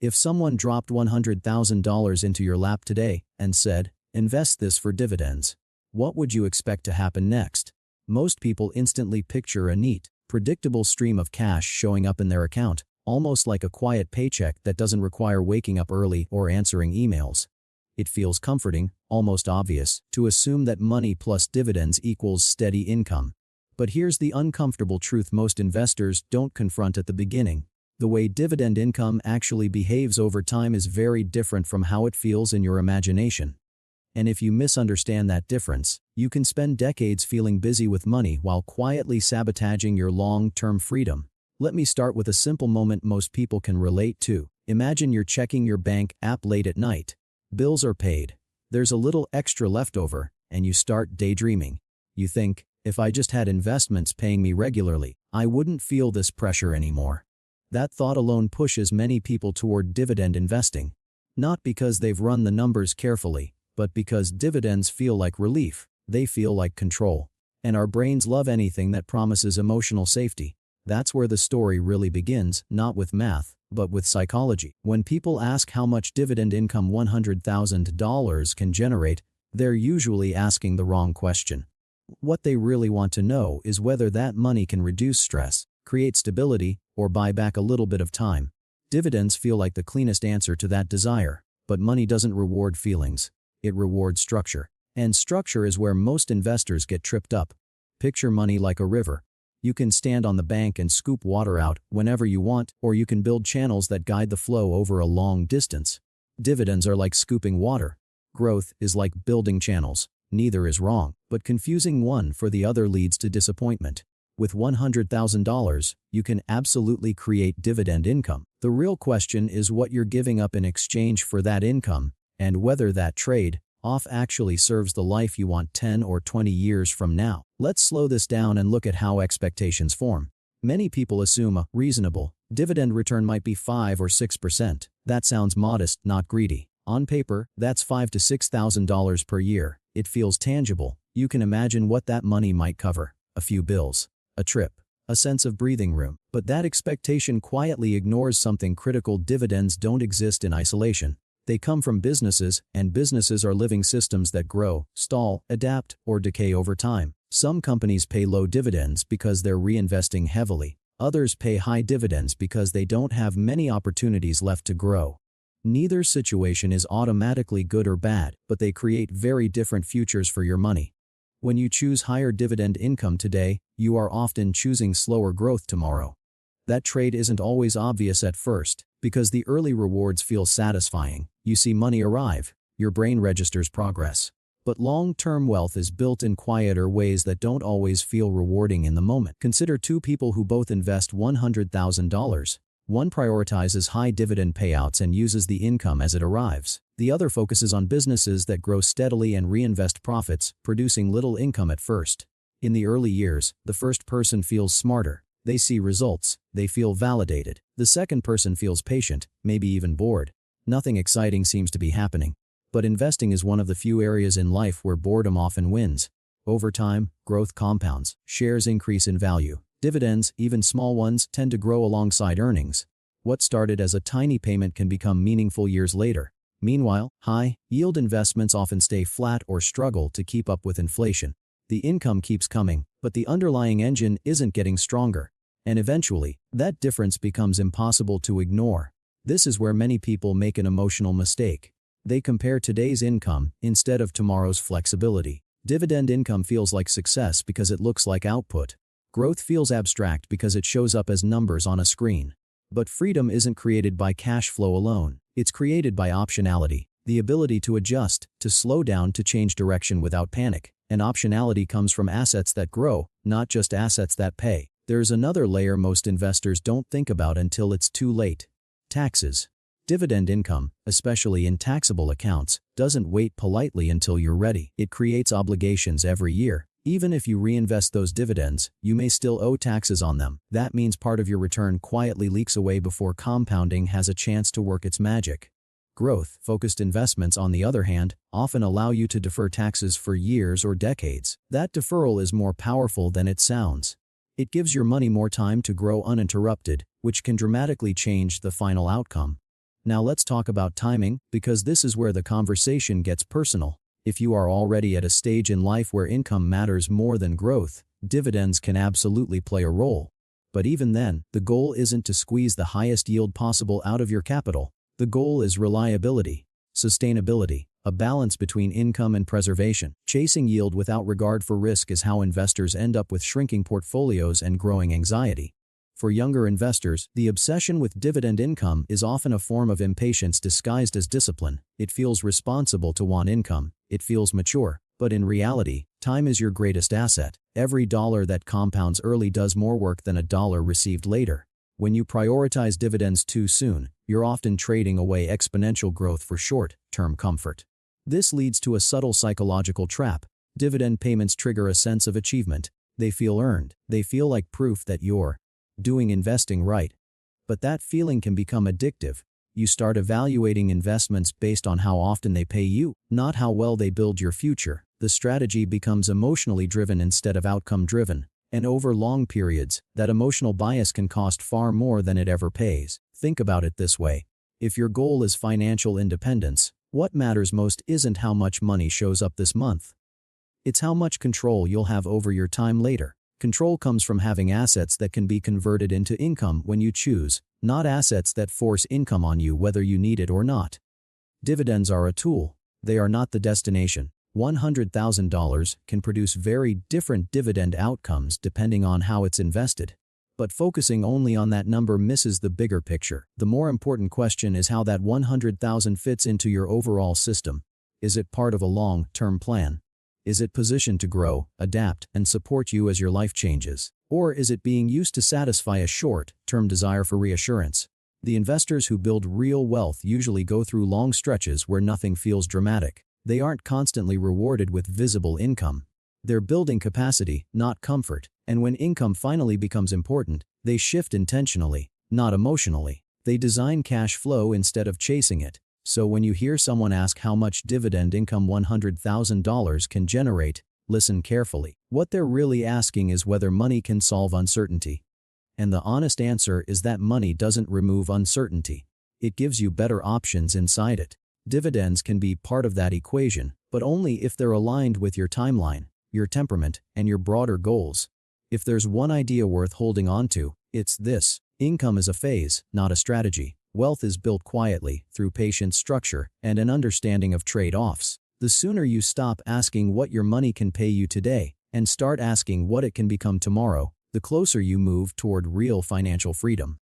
If someone dropped $100,000 into your lap today and said, "Invest this for dividends," what would you expect to happen next? Most people instantly picture a neat, predictable stream of cash showing up in their account, almost like a quiet paycheck that doesn't require waking up early or answering emails. It feels comforting, almost obvious, to assume that money plus dividends equals steady income. But here's the uncomfortable truth most investors don't confront at the beginning. The way dividend income actually behaves over time is very different from how it feels in your imagination. And if you misunderstand that difference, you can spend decades feeling busy with money while quietly sabotaging your long-term freedom. Let me start with a simple moment most people can relate to. Imagine you're checking your bank app late at night. Bills are paid. There's a little extra left over, and you start daydreaming. You think, if I just had investments paying me regularly, I wouldn't feel this pressure anymore. That thought alone pushes many people toward dividend investing. Not because they've run the numbers carefully, but because dividends feel like relief. They feel like control. And our brains love anything that promises emotional safety. That's where the story really begins, not with math, but with psychology. When people ask how much dividend income $100,000 can generate, they're usually asking the wrong question. What they really want to know is whether that money can reduce stress, create stability, or buy back a little bit of time. Dividends feel like the cleanest answer to that desire, but money doesn't reward feelings. It rewards structure. And structure is where most investors get tripped up. Picture money like a river. You can stand on the bank and scoop water out whenever you want, or you can build channels that guide the flow over a long distance. Dividends are like scooping water. Growth is like building channels. Neither is wrong, but confusing one for the other leads to disappointment. With $100,000, you can absolutely create dividend income. The real question is what you're giving up in exchange for that income, and whether that trade-off actually serves the life you want 10 or 20 years from now. Let's slow this down and look at how expectations form. Many people assume a reasonable dividend return might be 5 or 6%. That sounds modest, not greedy. On paper, that's $5,000 to $6,000 per year. It feels tangible. You can imagine what that money might cover. A few bills, a trip, a sense of breathing room. But that expectation quietly ignores something critical. Dividends don't exist in isolation. They come from businesses, and businesses are living systems that grow, stall, adapt, or decay over time. Some companies pay low dividends because they're reinvesting heavily. Others pay high dividends because they don't have many opportunities left to grow. Neither situation is automatically good or bad, but they create very different futures for your money. When you choose higher dividend income today, you are often choosing slower growth tomorrow. That trade isn't always obvious at first, because the early rewards feel satisfying. You see money arrive, your brain registers progress. But long-term wealth is built in quieter ways that don't always feel rewarding in the moment. Consider two people who both invest $100,000. One prioritizes high dividend payouts and uses the income as it arrives. The other focuses on businesses that grow steadily and reinvest profits, producing little income at first. In the early years, the first person feels smarter. They see results. They feel validated. The second person feels patient, maybe even bored. Nothing exciting seems to be happening. But investing is one of the few areas in life where boredom often wins. Over time, growth compounds. Shares increase in value. Dividends, even small ones, tend to grow alongside earnings. What started as a tiny payment can become meaningful years later. Meanwhile, high-yield investments often stay flat or struggle to keep up with inflation. The income keeps coming, but the underlying engine isn't getting stronger. And eventually, that difference becomes impossible to ignore. This is where many people make an emotional mistake. They compare today's income instead of tomorrow's flexibility. Dividend income feels like success because it looks like output. Growth feels abstract because it shows up as numbers on a screen. But freedom isn't created by cash flow alone. It's created by optionality, the ability to adjust, to slow down, to change direction without panic. And optionality comes from assets that grow, not just assets that pay. There's another layer most investors don't think about until it's too late. Taxes. Dividend income, especially in taxable accounts, doesn't wait politely until you're ready. It creates obligations every year. Even if you reinvest those dividends, you may still owe taxes on them. That means part of your return quietly leaks away before compounding has a chance to work its magic. Growth-focused investments, on the other hand, often allow you to defer taxes for years or decades. That deferral is more powerful than it sounds. It gives your money more time to grow uninterrupted, which can dramatically change the final outcome. Now let's talk about timing, because this is where the conversation gets personal. If you are already at a stage in life where income matters more than growth, dividends can absolutely play a role. But even then, the goal isn't to squeeze the highest yield possible out of your capital. The goal is reliability, sustainability, a balance between income and preservation. Chasing yield without regard for risk is how investors end up with shrinking portfolios and growing anxiety. For younger investors, the obsession with dividend income is often a form of impatience disguised as discipline. It feels responsible to want income. It feels mature. But in reality, time is your greatest asset. Every dollar that compounds early does more work than a dollar received later. When you prioritize dividends too soon, you're often trading away exponential growth for short-term comfort. This leads to a subtle psychological trap. Dividend payments trigger a sense of achievement. They feel earned. They feel like proof that you're doing investing right. But that feeling can become addictive. You start evaluating investments based on how often they pay you, not how well they build your future. The strategy becomes emotionally driven instead of outcome driven. And over long periods, that emotional bias can cost far more than it ever pays. Think about it this way. If your goal is financial independence, what matters most isn't how much money shows up this month. It's how much control you'll have over your time later. Control comes from having assets that can be converted into income when you choose, not assets that force income on you whether you need it or not. Dividends are a tool. They are not the destination. $100,000 can produce very different dividend outcomes depending on how it's invested. But focusing only on that number misses the bigger picture. The more important question is how that $100,000 fits into your overall system. Is it part of a long-term plan? Is it positioned to grow, adapt, and support you as your life changes? Or is it being used to satisfy a short-term desire for reassurance? The investors who build real wealth usually go through long stretches where nothing feels dramatic. They aren't constantly rewarded with visible income. They're building capacity, not comfort. And when income finally becomes important, they shift intentionally, not emotionally. They design cash flow instead of chasing it. So when you hear someone ask how much dividend income $100,000 can generate, listen carefully. What they're really asking is whether money can solve uncertainty. And the honest answer is that money doesn't remove uncertainty. It gives you better options inside it. Dividends can be part of that equation, but only if they're aligned with your timeline, your temperament, and your broader goals. If there's one idea worth holding on to, it's this: income is a phase, not a strategy. Wealth is built quietly, through patient structure and an understanding of trade-offs. The sooner you stop asking what your money can pay you today and start asking what it can become tomorrow, the closer you move toward real financial freedom.